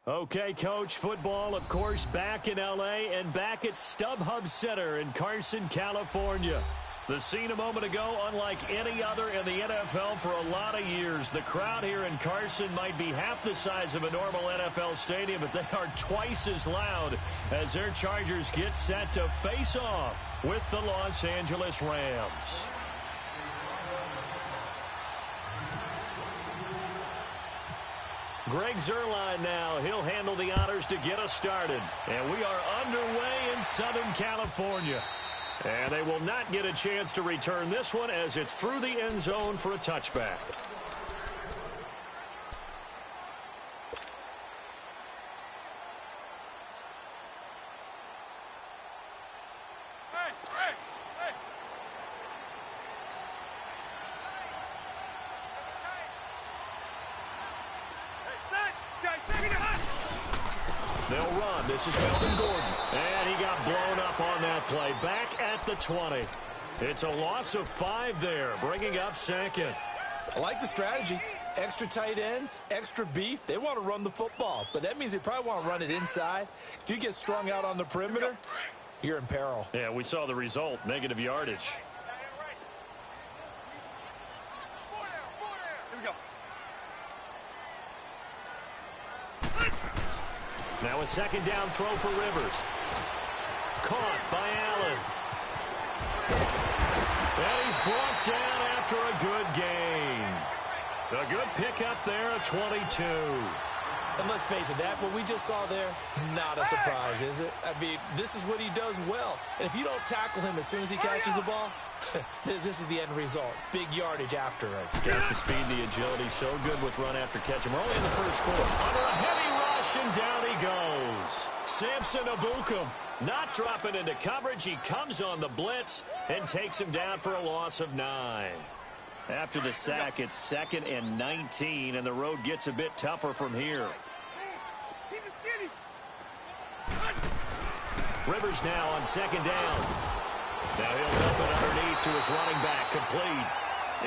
Okay, Coach, football, of course, back in L.A. and back at StubHub Center in Carson, California. The scene a moment ago, unlike any other in the NFL for a lot of years. The crowd here in Carson might be half the size of a normal NFL stadium, but they are twice as loud as their Chargers get set to face off with the Los Angeles Rams. Greg Zuerlein now. He'll handle the honors to get us started. And we are underway in Southern California. And they will not get a chance to return this one as it's through the end zone for a touchback. They'll run. This is Melvin Gordon. And he got blown up on that play. Back at the 20. It's a loss of 5 there, bringing up second. I like the strategy. Extra tight ends, extra beef. They want to run the football, but that means they probably want to run it inside. If you get strung out on the perimeter, you're in peril. Yeah, we saw the result, negative yardage. Now a second down throw for Rivers. Caught by Allen. And he's brought down after a good gain. A good pickup there at 22. And let's face it, what we just saw there, not a surprise, is it? I mean, this is what he does well. And if you don't tackle him as soon as he catches the ball, this is the end result. Big yardage after it. He's got the speed, the agility, so good with run after catch. We're only in the first quarter. Under a heavy rush, and down he goes. Samson Abukum not dropping into coverage. He comes on the blitz and takes him down for a loss of 9. After the sack, it's 2nd and 19, and the road gets a bit tougher from here. Rivers now on 2nd down. Now he'll dump it underneath to his running back, complete.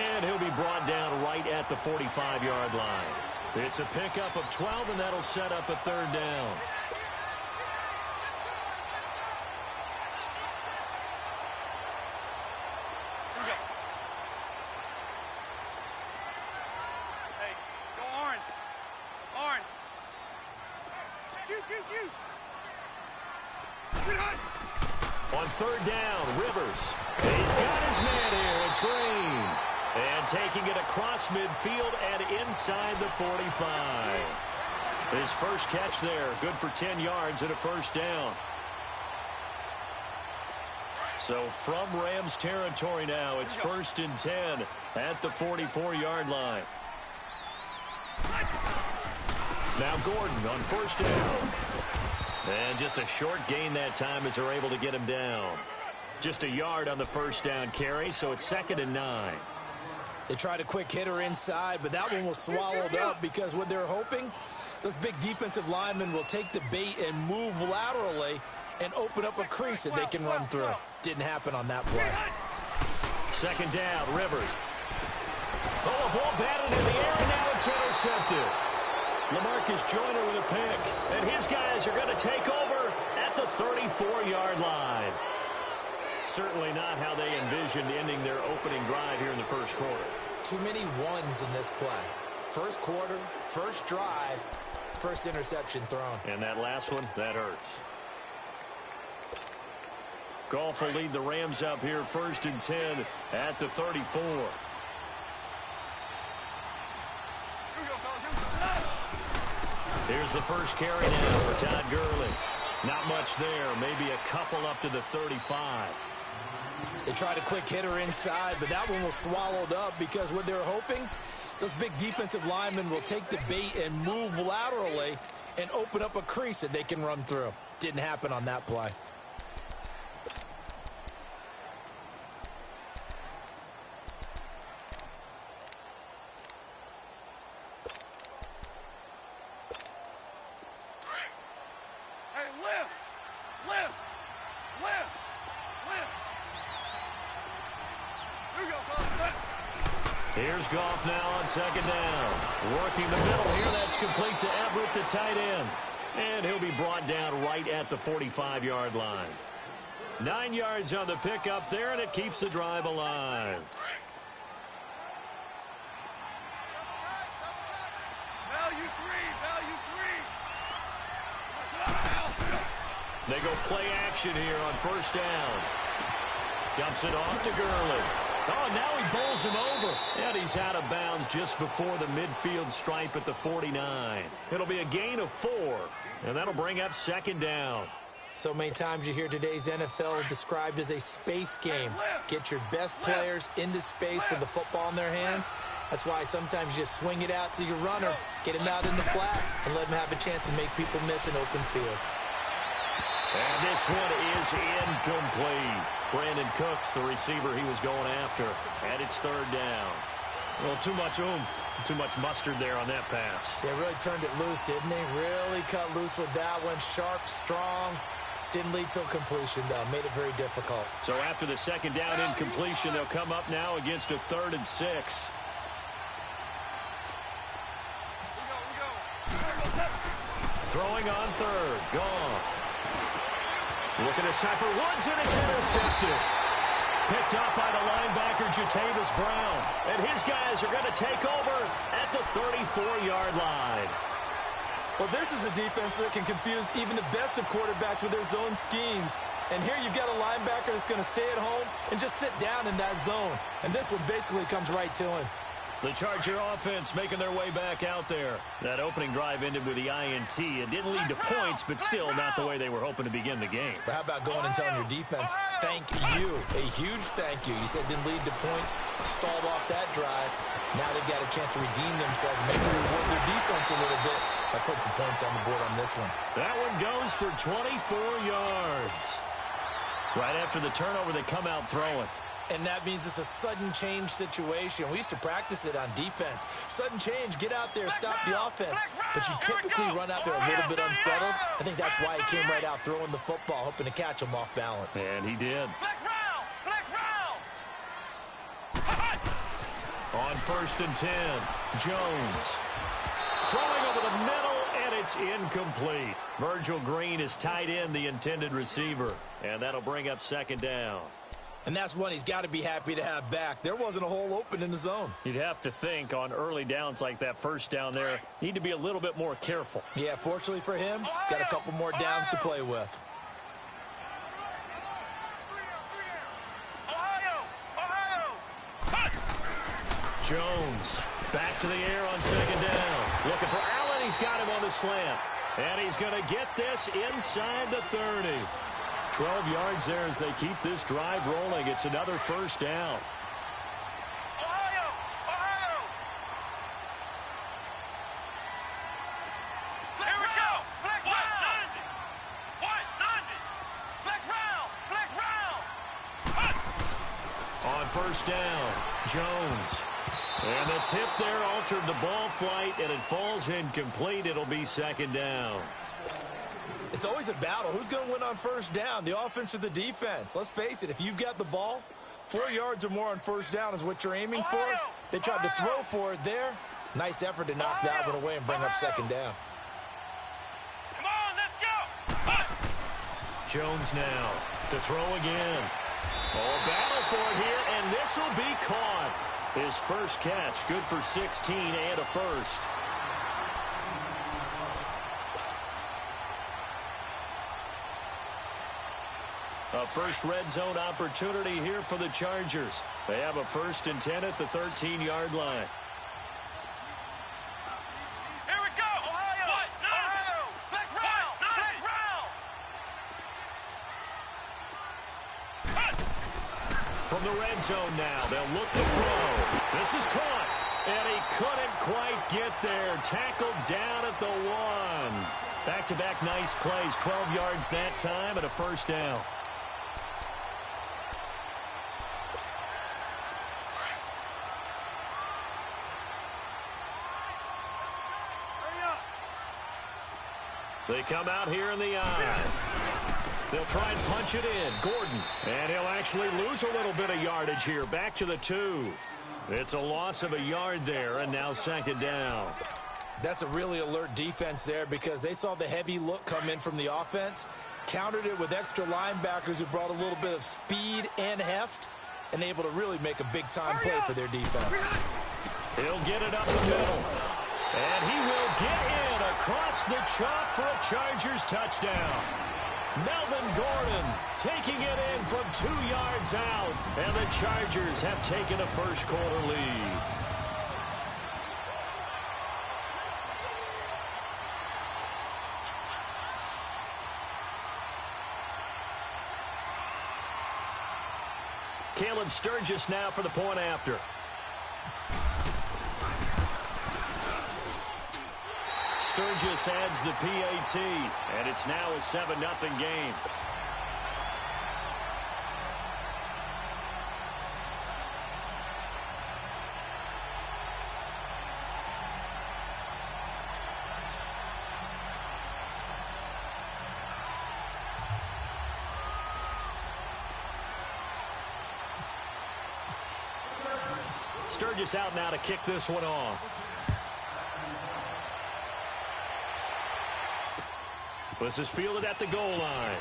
And he'll be brought down right at the 45-yard line. It's a pickup of 12, and that'll set up a 3rd down. On 3rd down, Rivers. He's got his man here. It's Green. And taking it across midfield and inside the 45. His first catch there, good for 10 yards and a 1st down. So from Rams territory now, it's 1st and 10 at the 44-yard line. Now Gordon on 1st down. And just a short gain that time as they're able to get him down. Just a yard on the 1st down carry, so it's 2nd and 9. They tried a quick hitter inside, but that one was swallowed up because what they're hoping, those big defensive linemen will take the bait and move laterally and open up a crease that they can run through. Didn't happen on that play. 2nd down, Rivers. Oh, a ball batted in the air, and now it's intercepted. LaMarcus Joyner with a pick, and his guys are going to take over at the 34-yard line. Certainly not how they envisioned ending their opening drive here in the first quarter. Too many ones in this play. First quarter, first drive, first interception thrown. And that last one, that hurts. Goff will lead the Rams up here 1st and 10 at the 34. Here's the first carry now for Todd Gurley. Not much there, maybe a couple up to the 35. They tried a quick hitter inside, but that one was swallowed up because what they're hoping, those big defensive linemen will take the bait and move laterally and open up a crease that they can run through. Didn't happen on that play. Here's Goff now on 2nd down. Working the middle here. That's complete to Everett, the tight end. And he'll be brought down right at the 45-yard line. 9 yards on the pickup there, and it keeps the drive alive. They go play action here on first down. Dumps it off to Gurley. Oh, now he bowls him over. And he's out of bounds just before the midfield stripe at the 49. It'll be a gain of 4, and that'll bring up second down. So many times you hear today's NFL described as a space game. Get your best players into space with the football in their hands. That's why sometimes you just swing it out to your runner, get him out in the flat, and let him have a chance to make people miss an open field. And this one is incomplete. Brandon Cooks, the receiver he was going after, and it's third down. Well, too much oomph, too much mustard there on that pass. They really turned it loose, didn't they? Really cut loose with that one. Sharp, strong. Didn't lead to a completion, though. Made it very difficult. So after the second down incompletion, they'll come up now against a 3rd and 6. Throwing on third. Goff. Looking to set for Woods, and it's intercepted. Picked up by the linebacker, Jatavis Brown. And his guys are going to take over at the 34-yard line. Well, this is a defense that can confuse even the best of quarterbacks with their zone schemes. And here you've got a linebacker that's going to stay at home and just sit down in that zone. And this one basically comes right to him. The Charger offense making their way back out there. That opening drive ended with the INT. It didn't lead to points, but still not the way they were hoping to begin the game. But how about going and telling your defense, thank you, a huge thank you. You said it didn't lead to points, stalled off that drive. Now they've got a chance to redeem themselves, maybe reward their defense a little bit by putting some points on the board on this one. That one goes for 24 yards. Right after the turnover, they come out throwing. And that means it's a sudden change situation. We used to practice it on defense. Sudden change, get out there, stop the offense. But you typically run out there a little bit unsettled. I think that's why he came right out throwing the football, hoping to catch him off balance. And he did. On 1st and 10, Jones. Throwing over the middle, and it's incomplete. Virgil Green is tight end, the intended receiver. And that'll bring up second down. And that's one he's got to be happy to have back. There wasn't a hole open in the zone. You'd have to think on early downs like that first down there, need to be a little bit more careful. Yeah, fortunately for him, got a couple more downs to play with. Jones back to the air on second down. Looking for Allen. He's got him on the slant. And he's going to get this inside the 30. 12 yards there as they keep this drive rolling. It's another first down. Here we go. Flex round. Flex round. On first down, Jones. And the tip there altered the ball flight, and it falls incomplete. It'll be second down. It's always a battle. Who's going to win on first down, the offense or the defense? Let's face it, if you've got the ball, 4 yards or more on first down is what you're aiming for. They tried to throw for it there. Nice effort to knock that one away and bring up second down. Come on, let's go. Jones now to throw again. Oh, battle for it here, and this will be caught. His first catch, good for 16 and a first. A first red zone opportunity here for the Chargers. They have a 1st and 10 at the 13-yard line. Here we go. Ohio. Flex round. From the red zone now, they'll look to throw. This is caught, and he couldn't quite get there. Tackled down at the 1. Back-to-back nice plays, 12 yards that time, and a first down. They come out here in the eye. They'll try and punch it in. Gordon. And he'll actually lose a little bit of yardage here. Back to the 2. It's a loss of a yard there, and now second down. That's a really alert defense there because they saw the heavy look come in from the offense, countered it with extra linebackers who brought a little bit of speed and heft, and able to really make a big-time play for their defense. He'll get it up the middle. And he will get in across the chalk for a Chargers touchdown. Melvin Gordon taking it in from 2 yards out. And the Chargers have taken a first-quarter lead. Caleb Sturgis now for the point after. Sturgis adds the PAT, and it's now a 7-0 game. Sturgis out now to kick this one off. This is fielded at the goal line.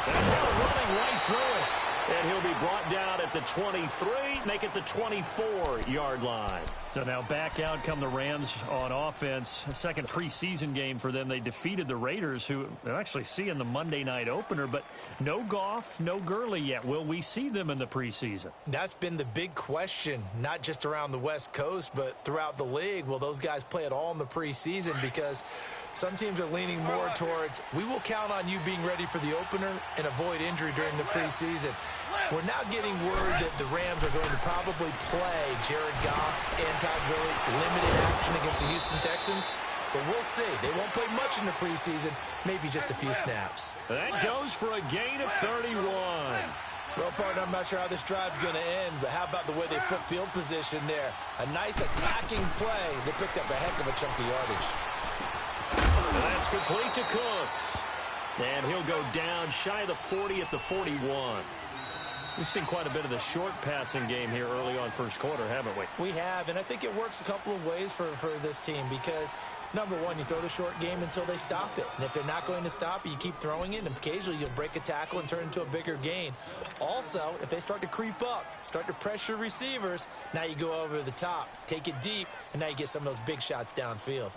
And now running right through it. And he'll be brought down at the 23, make it the 24-yard line. So now back out come the Rams on offense. A second preseason game for them. They defeated the Raiders, who they'll actually see in the Monday night opener. But no Goff, no Gurley yet. Will we see them in the preseason? That's been the big question, not just around the West Coast, but throughout the league. Will those guys play at all in the preseason? Because some teams are leaning more towards, we will count on you being ready for the opener and avoid injury during the preseason. We're now getting word that the Rams are going to probably play Jared Goff and Todd Gurley limited action against the Houston Texans. But we'll see. They won't play much in the preseason, maybe just a few snaps. That goes for a gain of 31. Well, partner, I'm not sure how this drive's going to end, but how about the way they flip field position there? A nice attacking play. They picked up a heck of a chunk of yardage. And that's complete to Cooks. And he'll go down shy of the 40 at the 41. We've seen quite a bit of the short passing game here early on first quarter, haven't we? We have, and I think it works a couple of ways for this team because, number one, you throw the short game until they stop it. And if they're not going to stop it, you keep throwing it, and occasionally you'll break a tackle and turn it into a bigger gain. Also, if they start to creep up, start to pressure receivers, now you go over the top, take it deep, and now you get some of those big shots downfield.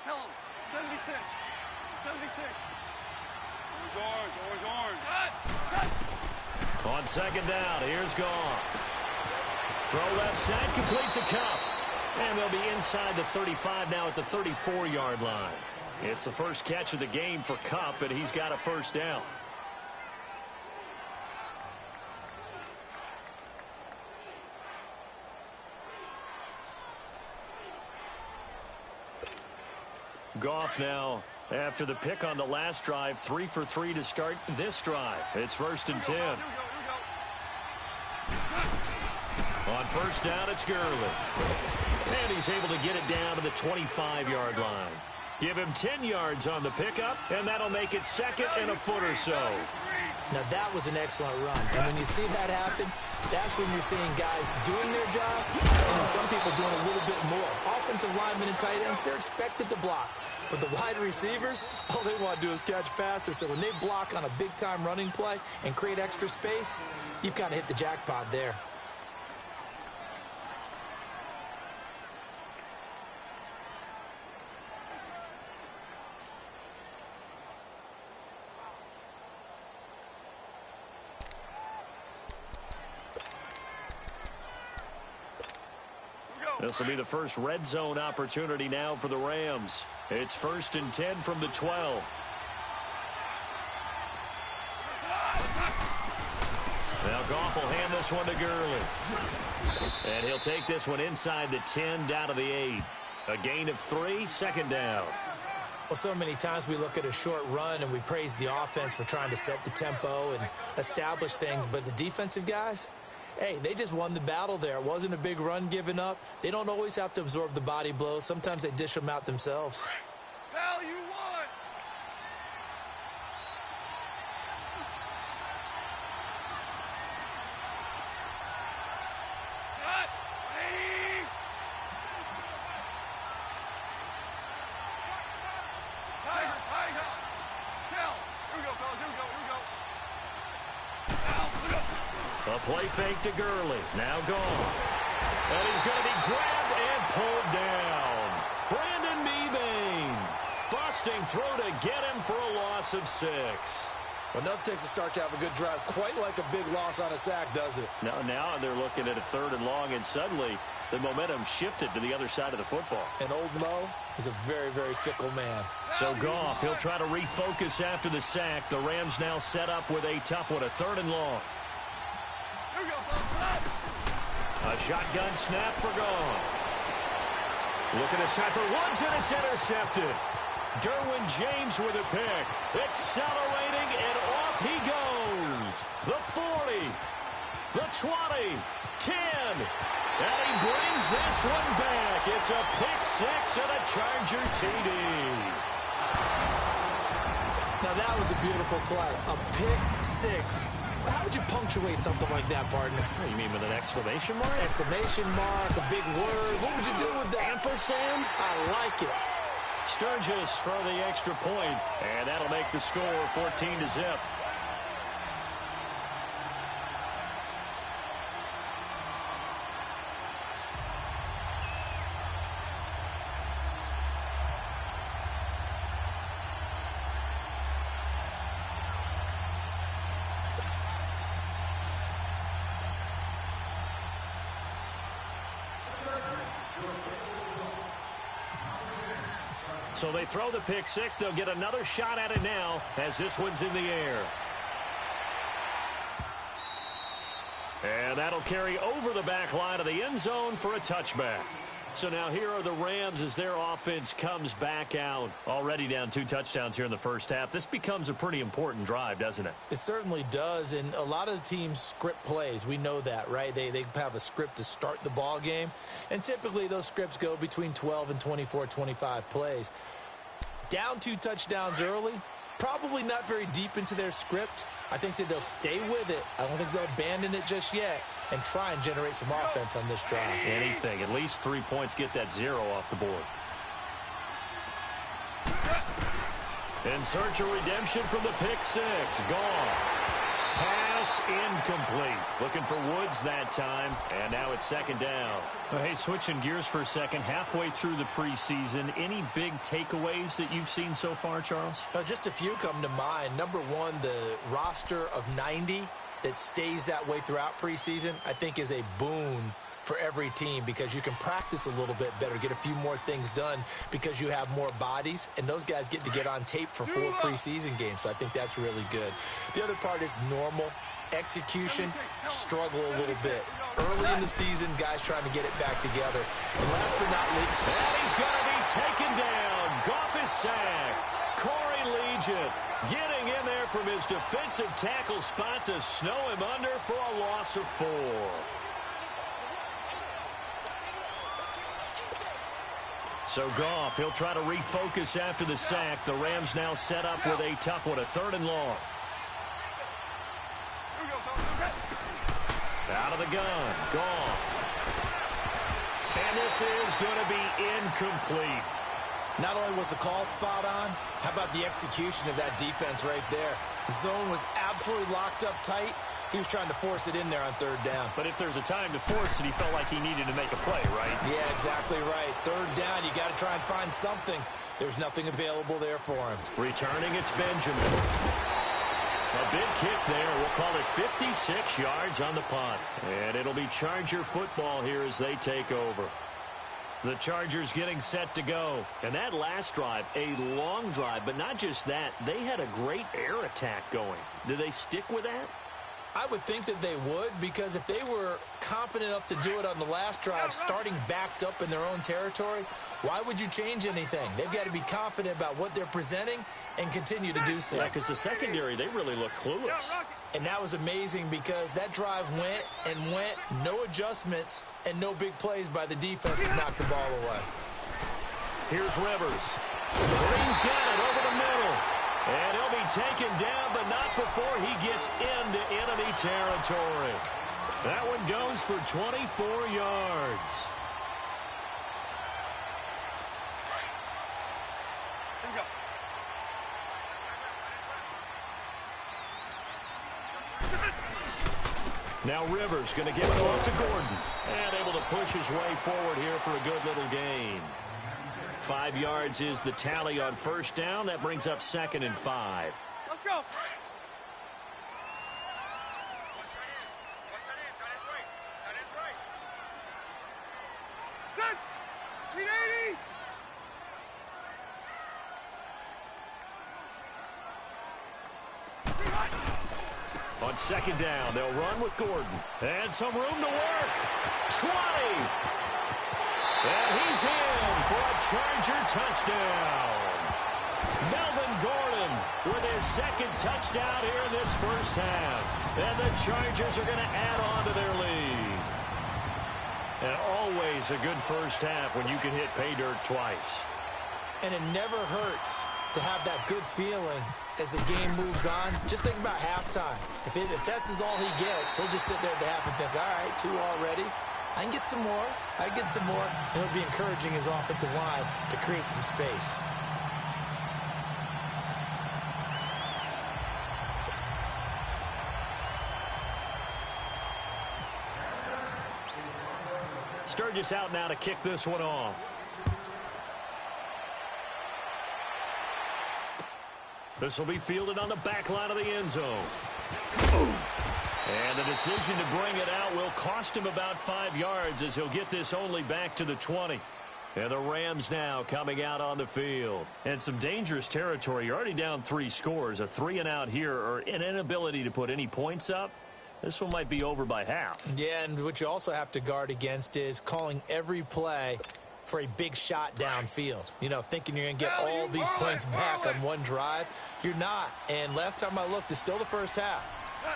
Tell him. 76. 76. Orange. Cut. On second down, here's Goff. Throw left side, complete to Kupp. And they'll be inside the 35 now at the 34-yard line. It's the first catch of the game for Kupp, and he's got a first down. Goff now, after the pick on the last drive, 3 for 3 to start this drive. It's 1st and 10. On first down, it's Gurley. And he's able to get it down to the 25-yard line. Give him 10 yards on the pickup, and that'll make it 2nd and a foot or so. Now, that was an excellent run. And when you see that happen, that's when you're seeing guys doing their job and then some people doing a little bit more. Offensive linemen and tight ends, they're expected to block. But the wide receivers, all they want to do is catch passes. So when they block on a big-time running play and create extra space, you've got to hit the jackpot there. This will be the first red zone opportunity now for the Rams. It's 1st and 10 from the 12. Now Goff will hand this one to Gurley. And he'll take this one inside the 10 down to the 8. A gain of 3, 2nd down. Well, so many times we look at a short run and we praise the offense for trying to set the tempo and establish things. But the defensive guys, hey, they just won the battle there. It wasn't a big run given up. They don't always have to absorb the body blows. Sometimes they dish them out themselves. Hell, you won. A play fake to Gurley. Now gone. And he's going to be grabbed and pulled down. Brandon Mebane. Busting through to get him for a loss of 6. Enough takes to start to have a good drive. Quite like a big loss on a sack, does it? Now they're looking at a 3rd and long, and suddenly the momentum shifted to the other side of the football. And Old Mo is a very, very fickle man. So Goff, he'll try to refocus after the sack. The Rams now set up with a tough one, a 3rd and long. A shotgun snap for Goff. Looking to set for Woods, and it's intercepted. Derwin James with a pick. Accelerating, and off he goes. The 40, the 20, 10. And he brings this one back. It's a pick 6 and a Charger TD. Now that was a beautiful play. A pick 6. How would you punctuate something like that, partner? What, you mean with an exclamation mark? Exclamation mark, a big word. What would you do with that? Ampersand? I like it. Sturgis for the extra point, and that'll make the score 14-0. So they throw the pick 6. They'll get another shot at it now as this one's in the air. And that'll carry over the back line of the end zone for a touchback. So now here are the Rams as their offense comes back out. Already down 2 touchdowns here in the first half. This becomes a pretty important drive, doesn't it? It certainly does, and a lot of the teams script plays. We know that, right? They have a script to start the ball game, and typically those scripts go between 12 and 24, 25 plays. Down 2 touchdowns early, probably not very deep into their script. I think that they'll stay with it. I don't think they'll abandon it just yet and try and generate some offense on this drive. Anything. At least 3 points, get that 0 off the board. In search of redemption from the pick 6. Goff. Pass incomplete. Looking for Woods that time. And now it's 2nd down. Well, hey, switching gears for a second. Halfway through the preseason, any big takeaways that you've seen so far, Charles? Just a few come to mind. Number one, the roster of 90 that stays that way throughout preseason, I think is a boon for every team because you can practice a little bit better, get a few more things done because you have more bodies, and those guys get to get on tape for 4 preseason games, so I think that's really good. The other part is normal execution, struggle a little bit. Early in the season, guys trying to get it back together. And last but not least, and he's going to be taken down. Goff is sacked. Corey Legion getting in there from his defensive tackle spot to snow him under for a loss of 4. So Goff, he'll try to refocus after the sack. The Rams now set up with a tough one, a 3rd and long. Out of the gun, Goff. And this is going to be incomplete. Not only was the call spot on, how about the execution of that defense right there? The zone was absolutely locked up tight. He was trying to force it in there on 3rd down. But if there's a time to force it, he felt like he needed to make a play, right? Yeah, exactly right. 3rd down, you got to try and find something. There's nothing available there for him. Returning, it's Benjamin. A big kick there. We'll call it 56 yards on the punt. And it'll be Charger football here as they take over. The Chargers getting set to go. And that last drive, a long drive, but not just that. They had a great air attack going. Do they stick with that? I would think that they would, because if they were confident enough to do it on the last drive, starting backed up in their own territory, why would you change anything? They've got to be confident about what they're presenting and continue to do so. Yeah, because the secondary, they really look clueless. And that was amazing because that drive went and went, no adjustments, and no big plays by the defense to knock the ball away. Here's Rivers. Green's got it over the middle. And he'll be taken down, but not before he gets into enemy territory. That one goes for 24 yards. Now Rivers going to give it off to Gordon. And able to push his way forward here for a good little gain. 5 yards is the tally on first down. That brings up 2nd and 5. Let's go. Set. 380. On 2nd down, they'll run with Gordon. And some room to work. 20. And he's in for a Charger touchdown. Melvin Gordon with his 2nd touchdown here in this first half. And the Chargers are going to add on to their lead. And always a good first half when you can hit pay dirt twice. And it never hurts to have that good feeling as the game moves on. Just think about halftime. If that's all he gets, he'll just sit there at the half and think, all right, 2 already. I can get some more. I can get some more. And it'll be encouraging his offensive line to create some space. Sturgis out now to kick this one off. This will be fielded on the back line of the end zone. And the decision to bring it out will cost him about 5 yards as he'll get this only back to the 20. And the Rams now coming out on the field. And some dangerous territory. You're already down 3 scores. A 3-and-out here or an inability to put any points up. This one might be over by half. Yeah, and what you also have to guard against is calling every play for a big shot downfield. You know, thinking you're going to get all these points back on one drive. You're not. And last time I looked, it's still the first half.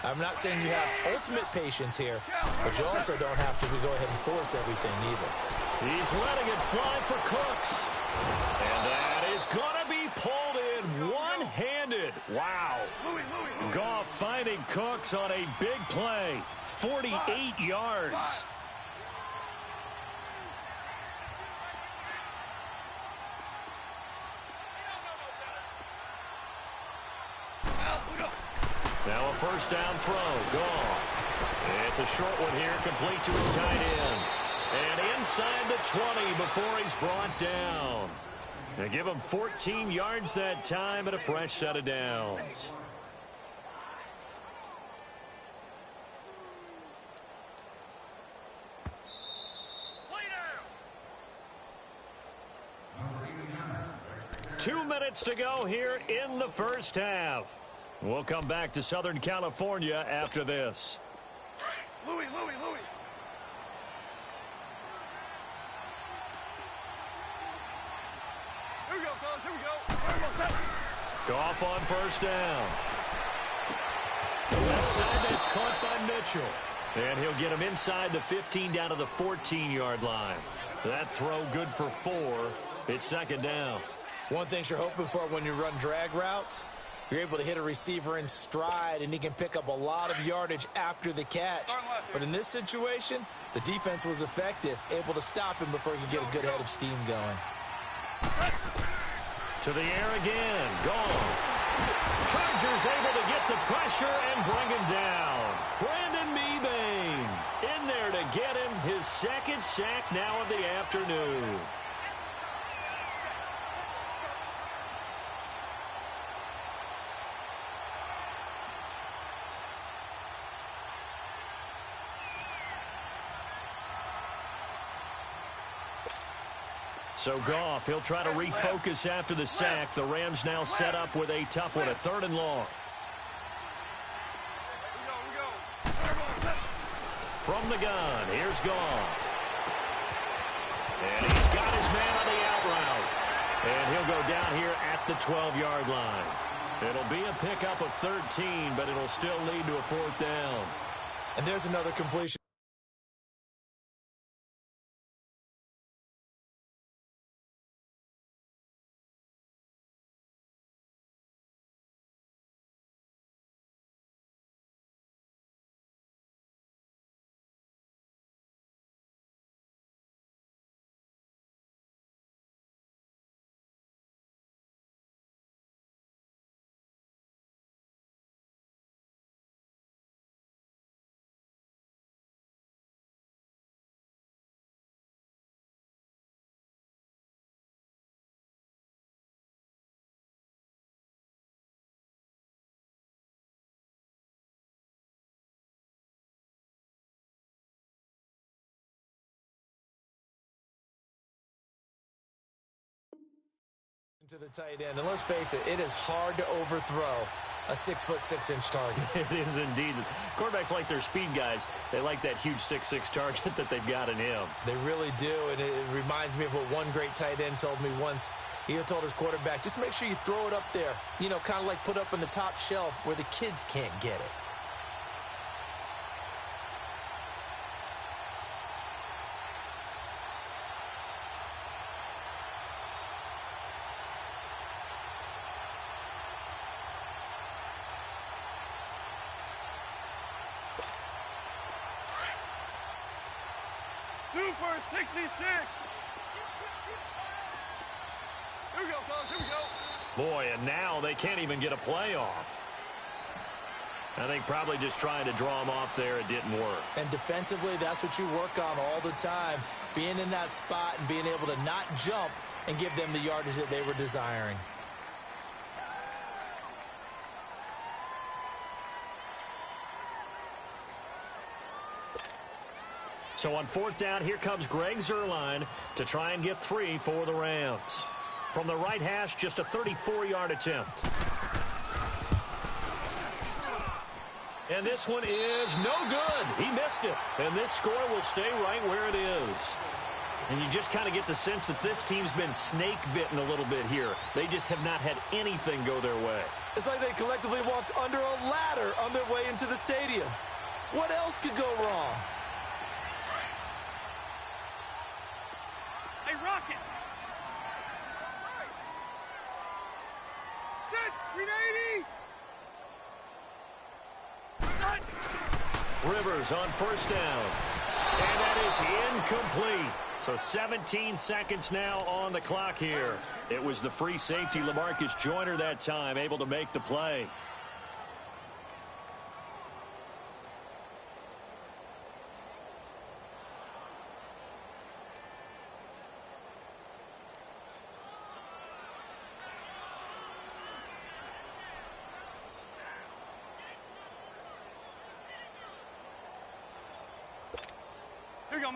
I'm not saying you have ultimate patience here, but you also don't have to go ahead and force everything either. He's letting it fly for Cooks. And that is going to be pulled in one-handed. Wow. Goff finding Cooks on a big play. 48 yards. Now a first down throw. Goff. It's a short one here, complete to his tight end. And inside the 20 before he's brought down. They give him 14 yards that time and a fresh set of downs. Lay down. 2 minutes to go here in the first half. We'll come back to Southern California after this. Louis. Here we go, fellas. Here we go. Goff on first down. Left side, that's caught by Mitchell. And he'll get him inside the 15 down to the 14-yard line. That throw good for 4. It's 2nd down. One thing you're hoping for when you run drag routes, you're able to hit a receiver in stride, and he can pick up a lot of yardage after the catch. But in this situation, the defense was effective, able to stop him before he could get a good head of steam going. To the air again. Goff. Chargers able to get the pressure and bring him down. Brandon Mebane in there to get him his 2nd sack now of the afternoon. So Goff, he'll try to refocus after the sack. The Rams now set up with a tough one, a 3rd and long. From the gun, here's Goff. And he's got his man on the out route. And he'll go down here at the 12-yard line. It'll be a pickup of 13, but it'll still lead to a 4th down. And there's another completion. To the tight end, and let's face it, it is hard to overthrow a 6'6" target. It is indeed. Quarterbacks like their speed guys. They like that huge 6'6" target that they've got in him. They really do, and it reminds me of what one great tight end told me once. He told his quarterback, just make sure you throw it up there, you know, kind of like put up on the top shelf where the kids can't get it. Super 66. Here we go, fellas. Here we go. Boy, and now they can't even get a play off. I think probably just trying to draw him off there, it didn't work. And defensively, that's what you work on all the time. Being in that spot and being able to not jump and give them the yardage that they were desiring. So on 4th down, here comes Greg Zuerlein to try and get 3 for the Rams. From the right hash, just a 34-yard attempt. And this one is no good. He missed it. And this score will stay right where it is. And you just kind of get the sense that this team's been snake-bitten a little bit here. They just have not had anything go their way. It's like they collectively walked under a ladder on their way into the stadium. What else could go wrong? Hey, Rocket. Set. 380. Rivers on 1st down. And that is incomplete. So 17 seconds now on the clock here. It was the free safety, LaMarcus Joyner, that time, able to make the play.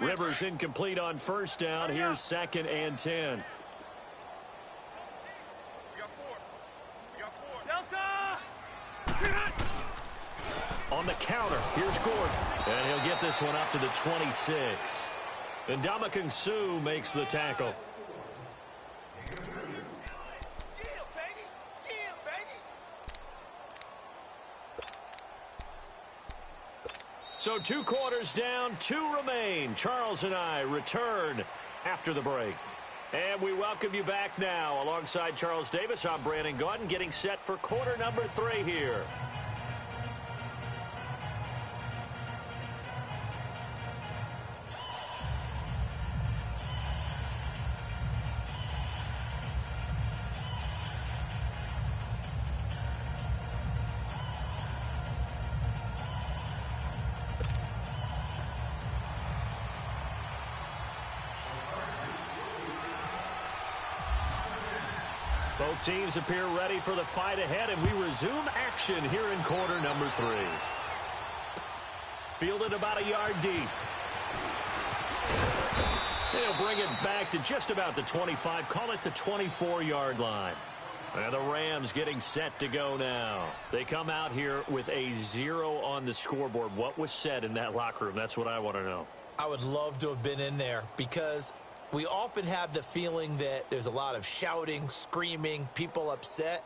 Rivers incomplete on 1st down. Here's 2nd and 10. Delta! On the counter, here's Gordon. And he'll get this one up to the 26. And Ndamukong Suh makes the tackle. So 2 quarters down, 2 remain. Charles and I return after the break. And we welcome you back now. Alongside Charles Davis, I'm Brandon Gaudin, getting set for quarter number 3 here. Both teams appear ready for the fight ahead, and we resume action here in quarter number 3. Fielded about a yard deep. They'll bring it back to just about the 25, call it the 24-yard line. And the Rams getting set to go now. They come out here with a 0 on the scoreboard. What was said in that locker room? That's what I want to know. I would love to have been in there because we often have the feeling that there's a lot of shouting, screaming, people upset.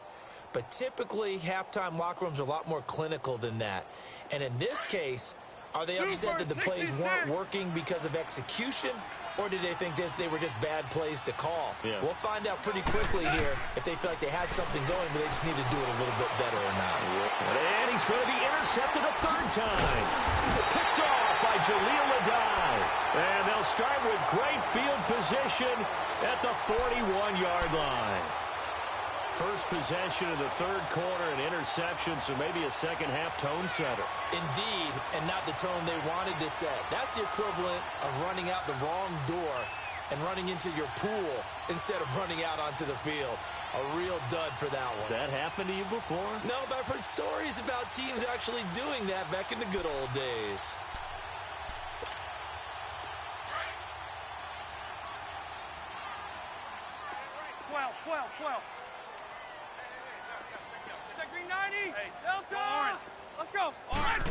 But typically, halftime locker rooms are a lot more clinical than that. And in this case, are they upset that the plays weren't working because of execution? Or did they think they were just bad plays to call? Yeah. We'll find out pretty quickly here if they feel like they had something going, but they just need to do it a little bit better or not. And he's going to be intercepted a 3rd time. Picked off by Jaleel Adai. And they'll start with great field position at the 41-yard line. First possession of the 3rd quarter, an interception, so maybe a second-half tone setter. Indeed, and not the tone they wanted to set. That's the equivalent of running out the wrong door and running into your pool instead of running out onto the field. A real dud for that one. Has that happened to you before? No, but I've heard stories about teams actually doing that back in the good old days. Well. 12. Check green 90. Hey, Delta. Let's go. Orange.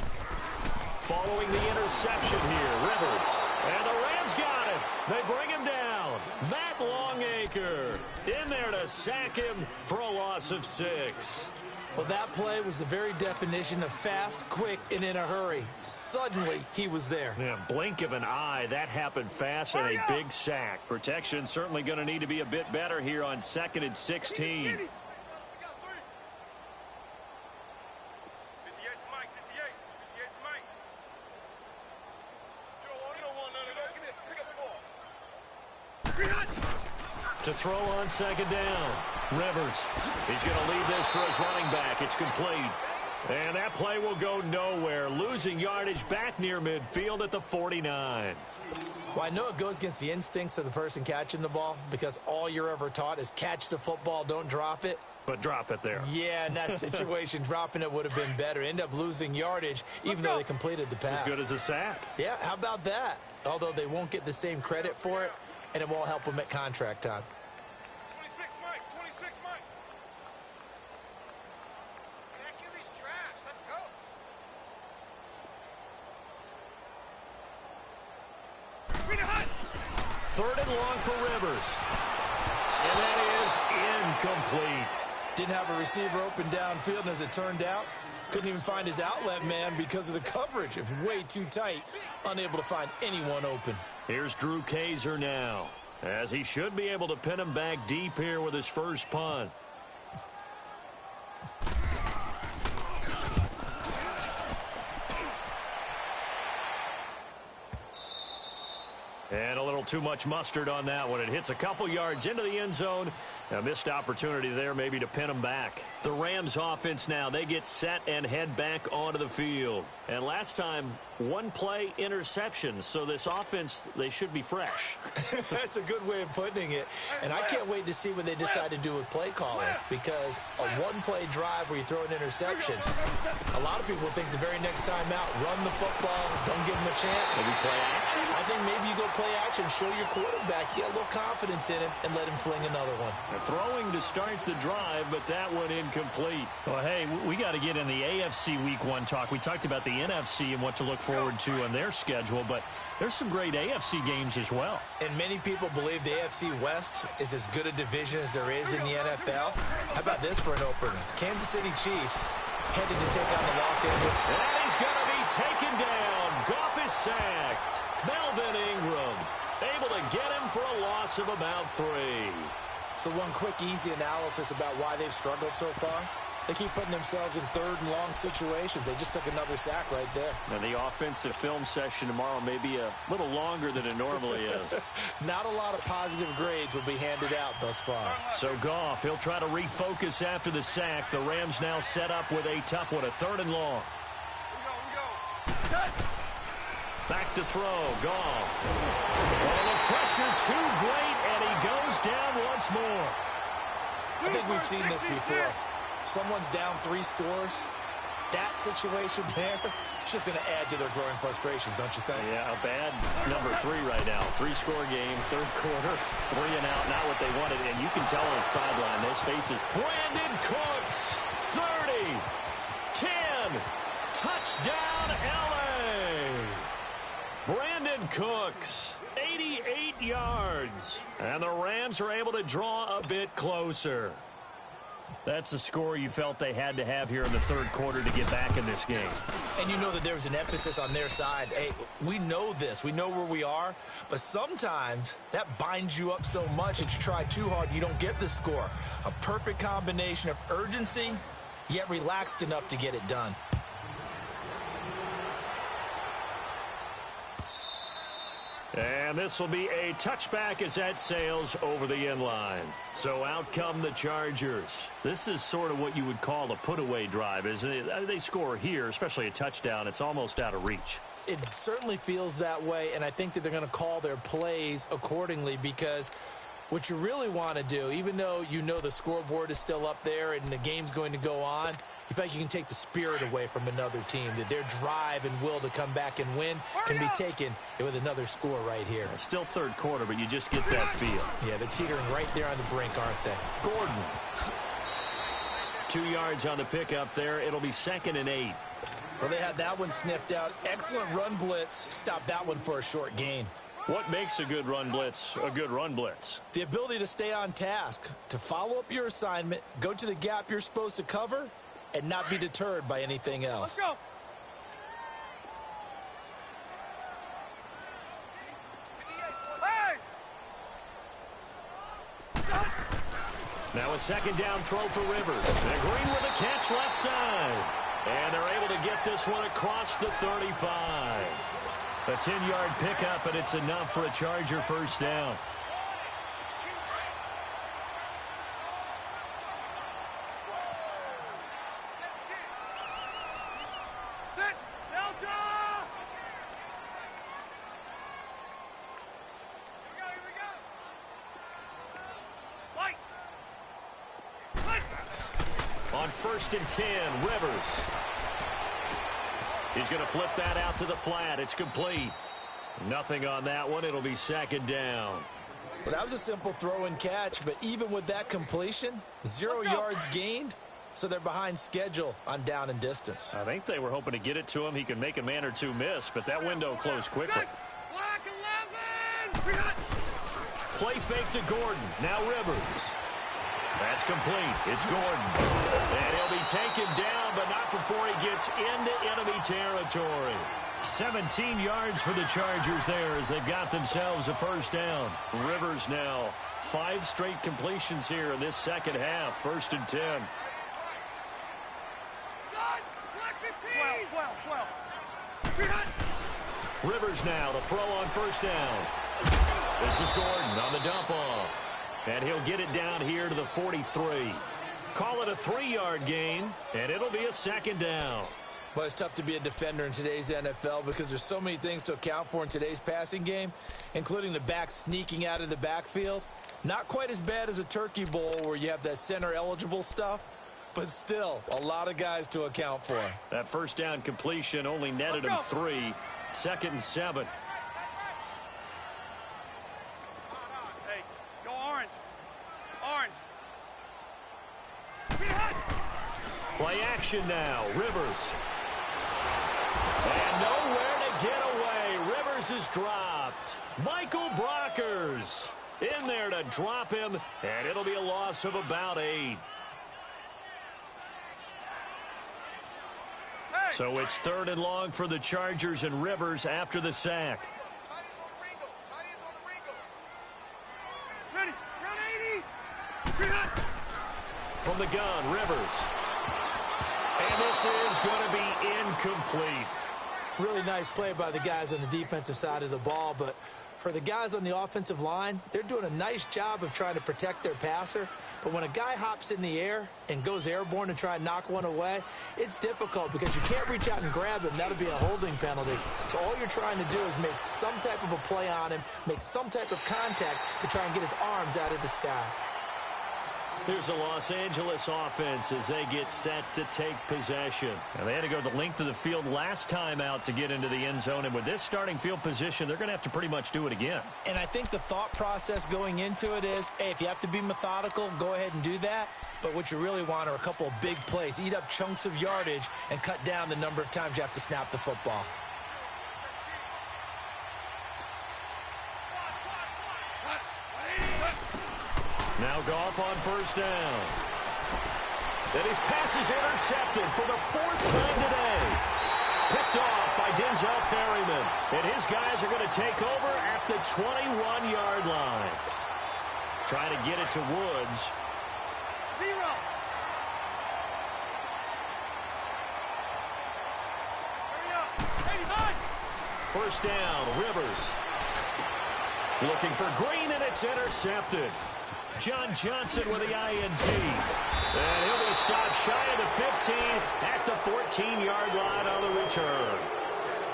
Following the interception here, Rivers. And the Rams got it. They bring him down. Matt Longacre in there to sack him for a loss of 6. Well, that play was the very definition of fast, quick, and in a hurry. Suddenly, he was there. Yeah, blink of an eye. That happened fast and a big sack. Protection certainly going to need to be a bit better here on 2nd and 16. To throw on 2nd down. Rivers. He's going to lead this for his running back. It's complete. And that play will go nowhere. Losing yardage back near midfield at the 49. Well, I know it goes against the instincts of the person catching the ball because all you're ever taught is catch the football, don't drop it. But drop it there. Yeah, in that situation, dropping it would have been better. End up losing yardage, even though they completed the pass. As good as a sack. Yeah, how about that? Although they won't get the same credit for it, and it won't help them at contract time. 26 Mike. That QB's trash. Let's go. Third and long for Rivers. And that is incomplete. Didn't have a receiver open downfield, and as it turned out, couldn't even find his outlet man because of the coverage. It was way too tight, unable to find anyone open. Here's Drew Kaiser now, as he should be able to pin him back deep here with his first punt. And a little too much mustard on that one. It hits a couple yards into the end zone. A missed opportunity there maybe to pin them back. The Rams offense now, they get set and head back onto the field. And last time, one play interception. So this offense, they should be fresh. That's a good way of putting it. And I can't wait to see what they decide to do with play calling, because a one-play drive where you throw an interception, a lot of people think the very next time out, run the football, don't give them a chance. Maybe play action? I think maybe you go play action, show your quarterback, you get a little confidence in him, and let him fling another one. Throwing to start the drive, but that one incomplete. Well, hey, we got to get in the AFC Week 1 talk. We talked about the NFC and what to look forward to on their schedule, but there's some great AFC games as well. And many people believe the AFC West is as good a division as there is in the NFL. How about this for an opener? Kansas City Chiefs headed to take on the Los Angeles. And he's going to be taken down. Goff is sacked. Melvin Ingram able to get him for a loss of about 3. So one quick, easy analysis about why they've struggled so far. They keep putting themselves in third and long situations. They just took another sack right there. And the offensive film session tomorrow may be a little longer than it normally is. Not a lot of positive grades will be handed out thus far. So Goff, he'll try to refocus after the sack. The Rams now set up with a tough one, a 3rd and long. We go. Back to throw, Goff. Well, the pressure too great, and he goes down once more. I think we've seen this before. Someone's down 3 scores. That situation there, it's just going to add to their growing frustrations, don't you think? Yeah, a bad number 3 right now. 3-score game, 3rd quarter, 3 and out, not what they wanted. And you can tell on the sideline, those faces. Brandon Cooks, 30, 10, touchdown LA. Brandon Cooks, 88 yards. And the Rams are able to draw a bit closer. That's a score you felt they had to have here in the 3rd quarter to get back in this game. And you know that there was an emphasis on their side. Hey, we know this. We know where we are. But sometimes that binds you up so much that you try too hard, you don't get the score. A perfect combination of urgency, yet relaxed enough to get it done. And this will be a touchback as that sails over the end line. So out come the Chargers. This is sort of what you would call a put-away drive, isn't it? They score here, especially a touchdown. It's almost out of reach. It certainly feels that way, and I think that they're going to call their plays accordingly, because what you really want to do, even though you know the scoreboard is still up there and the game's going to go on, You feel like you can take the spirit away from another team, that their drive and will to come back and win can be taken with another score right here. Still third quarter, but you just get that feel. Yeah, they're teetering right there on the brink, aren't they? Gordon. 2 yards on the pickup there. It'll be 2nd and 8. Well, they had that one sniffed out. Excellent run blitz. Stopped that one for a short gain. What makes a good run blitz a good run blitz? The ability to stay on task, to follow up your assignment, go to the gap you're supposed to cover, and not be deterred by anything else. Let's go. Hey! Now a 2nd down throw for Rivers. And Green with a catch left side. And they're able to get this one across the 35. A 10-yard pickup, and it's enough for a Charger first down. Sit! Delta! Here we go! Fight! On 1st and 10, Rivers. He's going to flip that out to the flat. It's complete. Nothing on that one. It'll be 2nd down. Well, that was a simple throw and catch, but even with that completion, 0 yards gained, so they're behind schedule on down and distance. I think they were hoping to get it to him. He could make a man or two miss, but that window closed quickly. Black 11! Play fake to Gordon. Now Rivers. That's complete. It's Gordon. And he'll be taken down, but not before he gets into enemy territory. 17 yards for the Chargers there as they've got themselves a first down. Rivers now 5 straight completions here in this second half. 1st and 10. Black 15! 12. Rivers now to throw on first down. This is Gordon on the dump off. And he'll get it down here to the 43. Call it a 3-yard gain, and it'll be a 2nd down. Well, it's tough to be a defender in today's NFL because there's so many things to account for in today's passing game, including the back sneaking out of the backfield. Not quite as bad as a turkey bowl where you have that center-eligible stuff, but still a lot of guys to account for. That first down completion only netted him 3. 2nd and 7. Hey, go orange. Orange. Play action now. Rivers. And nowhere to get away. Rivers is dropped. Michael Brockers in there to drop him, and it'll be a loss of about 8. So it's 3rd and long for the Chargers and Rivers after the sack. Ready. Run 80. From the gun, Rivers. And this is going to be incomplete. Really nice play by the guys on the defensive side of the ball, but for the guys on the offensive line, they're doing a nice job of trying to protect their passer. But when a guy hops in the air and goes airborne and try and knock one away, it's difficult because you can't reach out and grab him. That'll be a holding penalty. So all you're trying to do is make some type of a play on him, make some type of contact to try and get his arms out of the sky. Here's the Los Angeles offense as they get set to take possession. Now, they had to go the length of the field last time out to get into the end zone, and with this starting field position, they're going to have to pretty much do it again. And I think the thought process going into it is, hey, if you have to be methodical, go ahead and do that. But what you really want are a couple of big plays, eat up chunks of yardage, and cut down the number of times you have to snap the football. Now Goff on first down. And his pass is intercepted for the 4th time today. Picked off by Denzel Perryman. And his guys are going to take over at the 21-yard line. Trying to get it to Woods. 0. Hurry up. 89. First down, Rivers. Looking for Green, and it's intercepted. John Johnson with the INT. And he'll be stopped shy of the 15 at the 14-yard line on the return.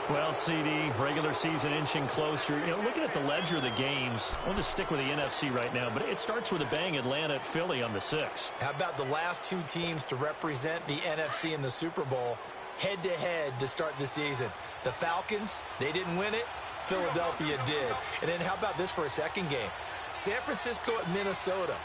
Well, CD, regular season inching closer. You know, looking at the ledger of the games, we'll just stick with the NFC right now, but it starts with a bang, Atlanta at Philly on the 6th. How about the last two teams to represent the NFC in the Super Bowl head-to-head to start the season? The Falcons, they didn't win it. Philadelphia did. And then how about this for a second game? San Francisco at Minnesota.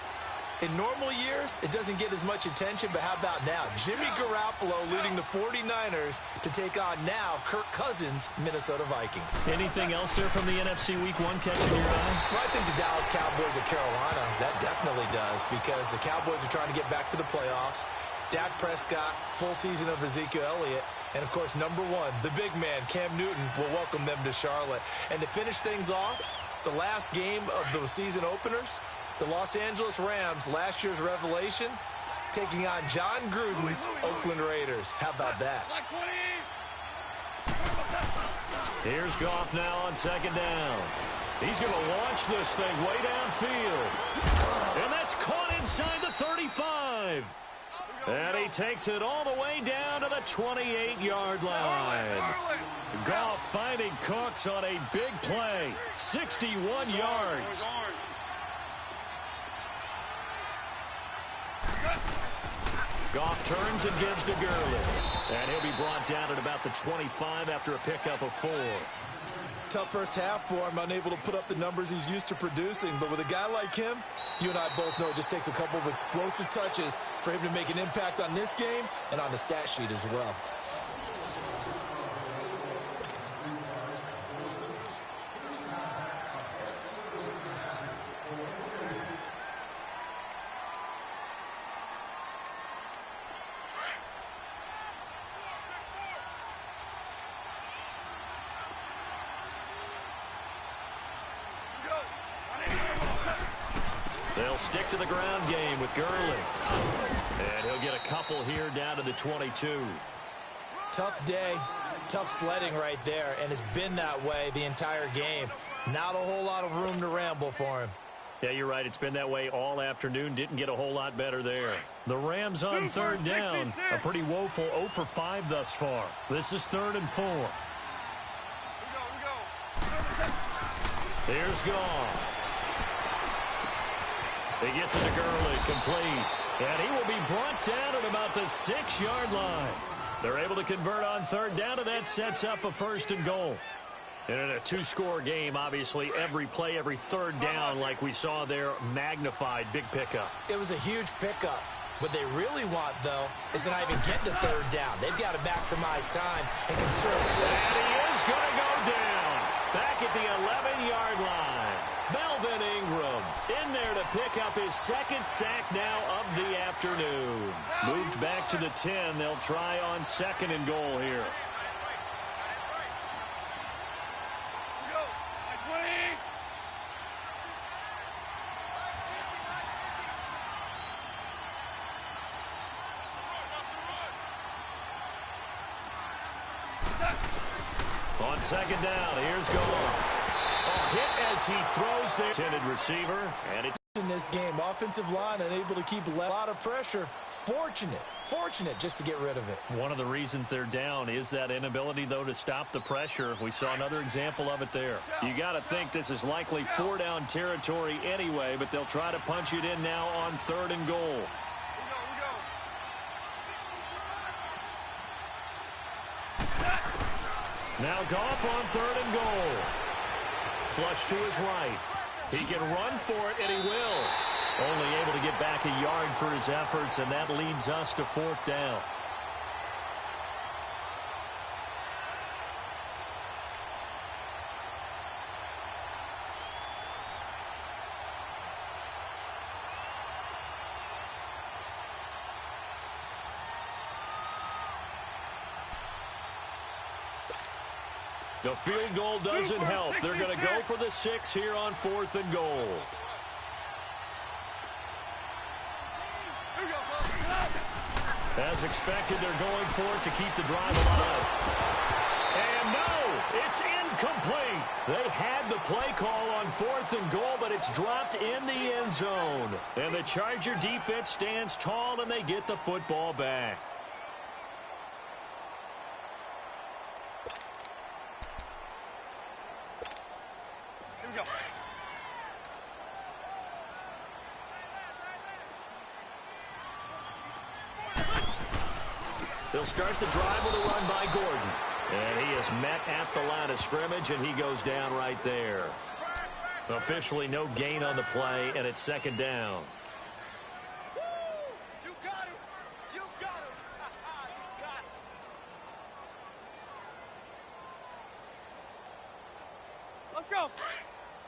In normal years, it doesn't get as much attention, but how about now? Jimmy Garoppolo leading the 49ers to take on now Kirk Cousins' Minnesota Vikings. Anything else there from the NFC Week 1 catching your eye? Well, I think the Dallas Cowboys at Carolina, that definitely does, because the Cowboys are trying to get back to the playoffs. Dak Prescott, full season of Ezekiel Elliott, and, of course, number one, the big man, Cam Newton, will welcome them to Charlotte. And to finish things off, the last game of the season openers, the Los Angeles Rams, last year's revelation, taking on John Gruden's Oakland Raiders. How about that? Here's Goff now on second down. He's going to launch this thing way downfield. And that's caught inside the 35. And he takes it all the way down to the 28-yard line. Goff finding Cooks on a big play. 61 yards. Goff turns and gives to Gurley. And he'll be brought down at about the 25 after a pickup of 4. Tough first half for him, unable to put up the numbers he's used to producing. But with a guy like him, you and I both know it just takes a couple of explosive touches for him to make an impact on this game and on the stat sheet as well. They'll stick to the ground game with Gurley. And he'll get a couple here down to the 22. Tough day, tough sledding right there, and it's been that way the entire game. Not a whole lot of room to ramble for him. Yeah, you're right. It's been that way all afternoon. Didn't get a whole lot better there. The Rams on third down. A pretty woeful 0 for 5 thus far. This is 3rd and 4. Here's Goff. He gets it to Gurley, complete. And he will be brought down at about the 6-yard line. They're able to convert on third down, and that sets up a 1st and goal. And in a 2-score game, obviously, every play, every third down, like we saw there, magnified, big pickup. It was a huge pickup. What they really want, though, is to not even get to third down. They've got to maximize time and conserve it. And he is going to go down. Back at the 11-yard line. Melvin Ingram in there to pick up his 2nd sack now of the afternoon. Moved back to the 10. They'll try on 2nd and goal here. On 2nd down, here's Goff. A hit as he throws their intended receiver, and it's In this game, offensive line unable to keep a lot of pressure. Fortunate just to get rid of it. one of the reasons they're down is that inability, though, to stop the pressure. We saw another example of it there. You got to think this is likely 4-down territory anyway, but they'll try to punch it in now on 3rd and goal. Now Goff on 3rd and goal. Flush to his right. He can run for it, and he will. Only able to get back a yard for his efforts, and that leads us to 4th down. The field goal doesn't help. They're going to go for the 6 here on 4th and goal. As expected, they're going for it to keep the drive alive. And no, it's incomplete. They had the play call on 4th and goal, but it's dropped in the end zone. And the Charger defense stands tall, and they get the football back. go. They'll start the drive with a run by Gordon. And he is met at the line of scrimmage, and he goes down right there. Officially no gain on the play, and it's second down. You got him. You got him. You got him. Let's go.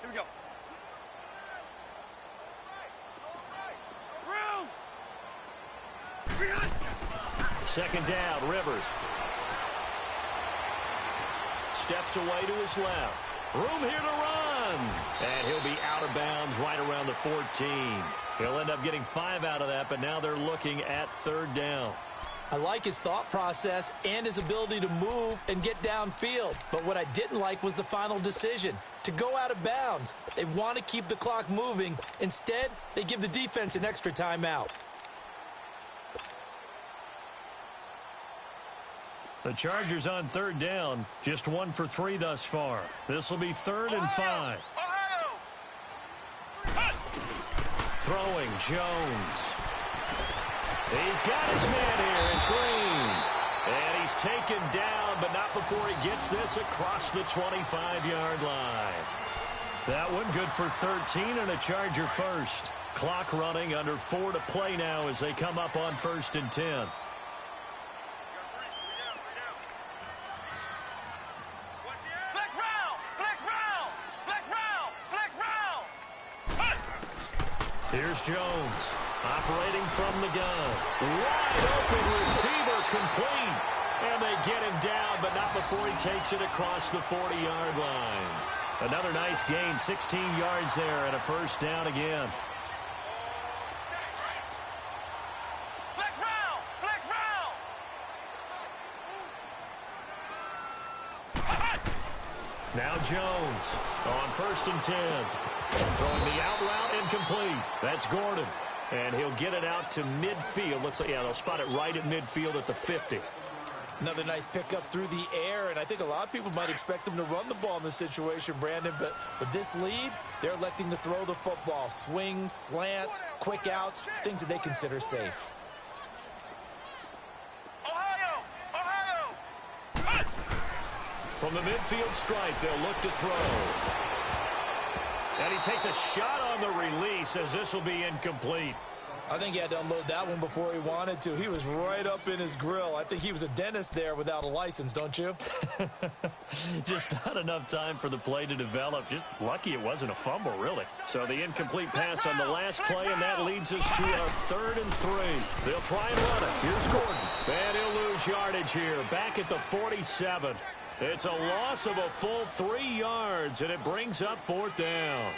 Here we go. Second down, Rivers. Steps away to his left. Room here to run. And he'll be out of bounds right around the 14. He'll end up getting 5 out of that, but now they're looking at third down. I like his thought process and his ability to move and get downfield. But what I didn't like was the final decision, to go out of bounds. They want to keep the clock moving. Instead, they give the defense an extra timeout. The Chargers on third down, just 1 for 3 thus far. This will be 3rd and 5. Throwing, Jones. He's got his man here. It's Green. And he's taken down, but not before he gets this across the 25-yard line. That one good for 13 and a Charger first. Clock running under 4 to play now as they come up on 1st and 10. Here's Jones, operating from the gun. Wide open receiver, complete. And they get him down, but not before he takes it across the 40-yard line. Another nice gain, 16 yards there, and a first down again. Now Jones on 1st and 10. Throwing the out route, incomplete. That's Gordon. And he'll get it out to midfield. Looks like, yeah, they'll spot it right at midfield at the 50. Another nice pickup through the air, and I think a lot of people might expect them to run the ball in this situation, Brandon, but with this lead, they're electing to throw the football. Swings, slants, quick outs, things that they consider safe. From the midfield stripe, they'll look to throw. And he takes a shot on the release as this will be incomplete. I think he had to unload that one before he wanted to. He was right up in his grill. I think he was a dentist there without a license, don't you? Just not enough time for the play to develop. Just lucky it wasn't a fumble, really. So the incomplete pass on the last play, and that leads us to our 3rd and 3. They'll try and run it. Here's Gordon. And he'll lose yardage here, back at the 47. It's a loss of a full 3 yards, and it brings up 4th down.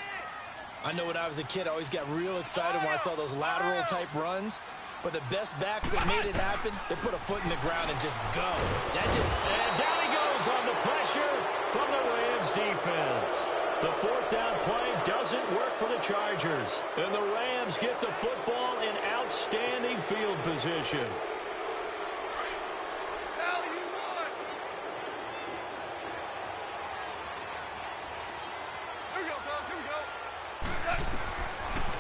I know when I was a kid, I always got real excited when I saw those lateral-type runs. But the best backs that made it happen, they put a foot in the ground and just go. And down he goes on the pressure from the Rams defense. The 4th down play doesn't work for the Chargers. And the Rams get the football in outstanding field position.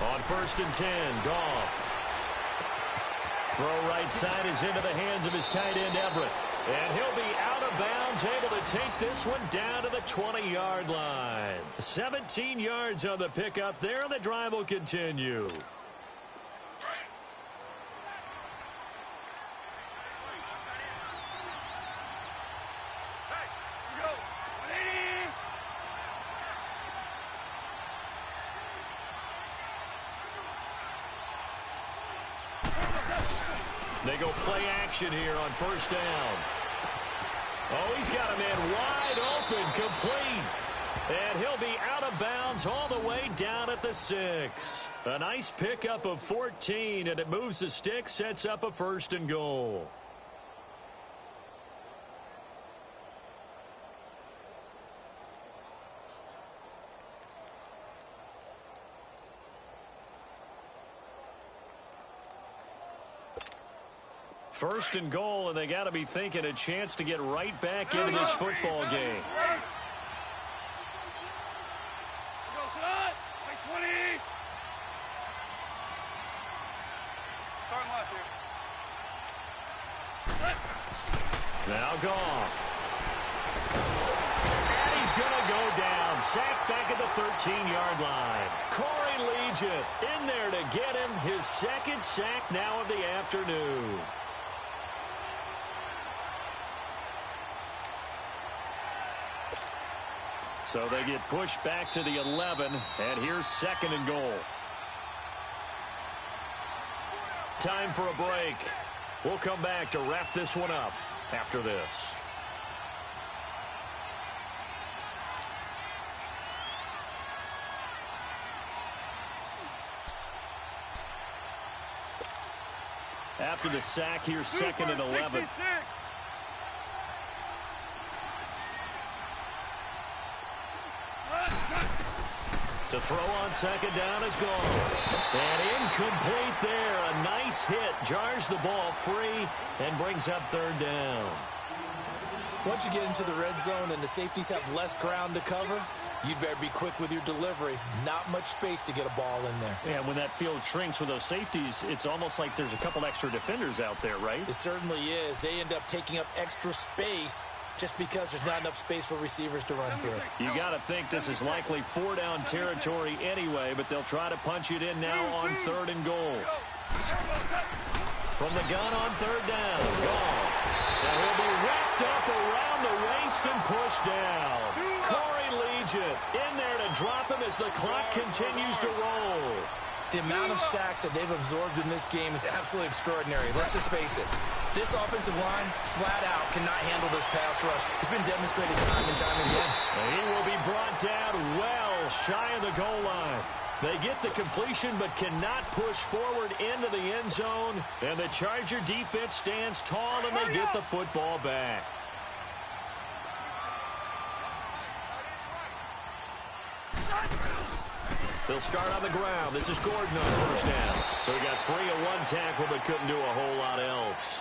On 1st and 10, Goff. Throw right side is into the hands of his tight end, Everett. And he'll be out of bounds, able to take this one down to the 20-yard line. 17 yards on the pickup there, and the drive will continue. They go play action here on 1st down. Oh, he's got a man wide open, complete. And he'll be out of bounds all the way down at the 6. A nice pickup of 14, and it moves the stick, sets up a 1st and goal. First and goal, and they got to be thinking a chance to get right back into this football game. Now Goff. And he's going to go down. Sacked back at the 13-yard line. Corey Legion in there to get him. His second sack now of the afternoon. So they get pushed back to the 11, and here's 2nd and goal. Time for a break. We'll come back to wrap this one up after this. After the sack, here's 2nd and 11. To throw on 2nd down is gone. And incomplete there. A nice hit. Jars the ball free and brings up 3rd down. Once you get into the red zone and the safeties have less ground to cover, you'd better be quick with your delivery. Not much space to get a ball in there. Yeah, when that field shrinks with those safeties, it's almost like there's a couple extra defenders out there, right? It certainly is. They end up taking up extra space just because there's not enough space for receivers to run through. You got to think this is likely 4-down territory anyway, but they'll try to punch it in now on 3rd and goal. From the gun on 3rd down. Goff. And he'll be wrapped up around the waist and pushed down. Corey Legion in there to drop him as the clock continues to roll. The amount of sacks that they've absorbed in this game is absolutely extraordinary. Let's just face it. This offensive line, flat out, cannot handle this pass rush. It's been demonstrated time and time again. And he will be brought down well shy of the goal line. They get the completion but cannot push forward into the end zone. And the Charger defense stands tall and they get the football back. They'll start on the ground. This is Gordon on 1st down. So he got free of one tackle but couldn't do a whole lot else.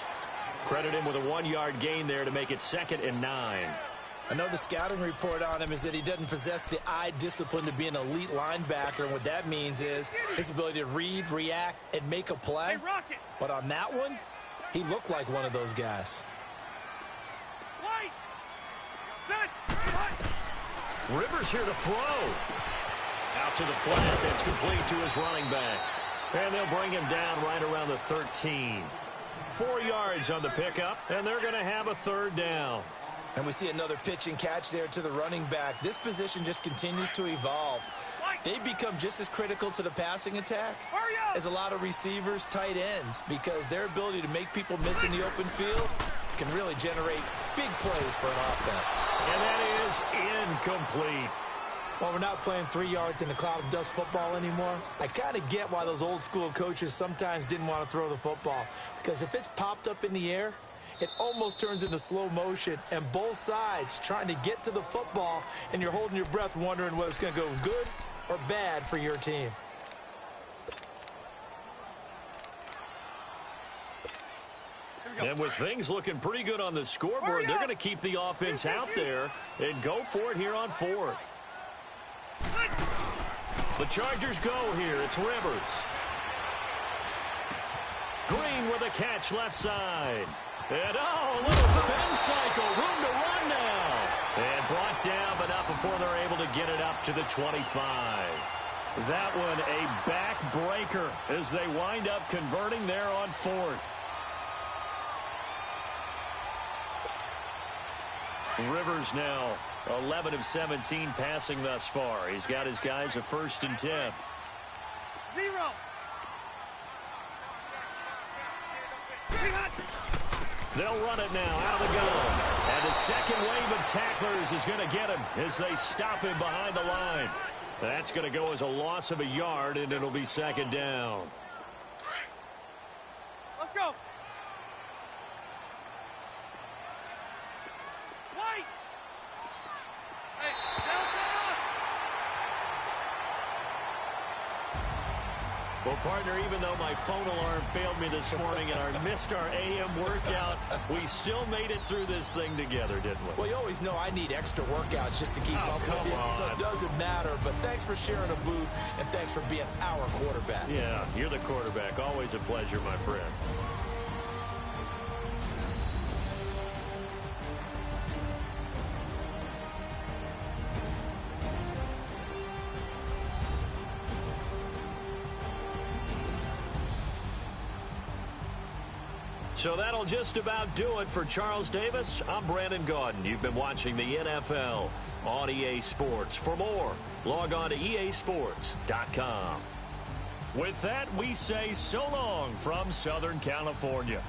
Credit him with a 1-yard gain there to make it 2nd and 9. I know the scouting report on him is that he doesn't possess the eye discipline to be an elite linebacker, and what that means is his ability to read, react, and make a play. But on that one, he looked like one of those guys. Rivers here to throw. Out to the flat. That's complete to his running back. And they'll bring him down right around the 13. 4 yards on the pickup, and they're going to have a 3rd down. And we see another pitch and catch there to the running back. This position just continues to evolve. They become just as critical to the passing attack as a lot of receivers, tight ends, because their ability to make people miss in the open field can really generate big plays for an offense. And that is incomplete. Well, we're not playing 3 yards in a cloud of dust football anymore. I kind of get why those old school coaches sometimes didn't want to throw the football, because if it's popped up in the air, it almost turns into slow motion, and both sides trying to get to the football, and you're holding your breath wondering whether it's going to go good or bad for your team. And with things looking pretty good on the scoreboard, they're going to keep the offense out there and go for it here on 4th. The Chargers go here. It's Rivers. Green with a catch left side. And, a little spin cycle. Room to run now. And brought down, but not before they're able to get it up to the 25. That one a backbreaker as they wind up converting there on 4th. Rivers now 11 of 17 passing thus far. He's got his guys a 1st and 10. 0. They'll run it now out of the gun. And the second wave of tacklers is going to get him as they stop him behind the line. That's going to go as a loss of a yard, and it'll be 2nd down. Let's go. White. Hey, down. Well, partner, even though my phone alarm failed me this morning and I missed our AM workout, we still made it through this thing together, didn't we? Well, you always know I need extra workouts just to keep up come with you, on. so it doesn't matter. But thanks for sharing a boot, and thanks for being our quarterback. Yeah, you're the quarterback. Always a pleasure, my friend. So that'll just about do it for Charles Davis. I'm Brandon Gaudin. You've been watching the NFL on EA Sports. For more, log on to easports.com. With that, we say so long from Southern California.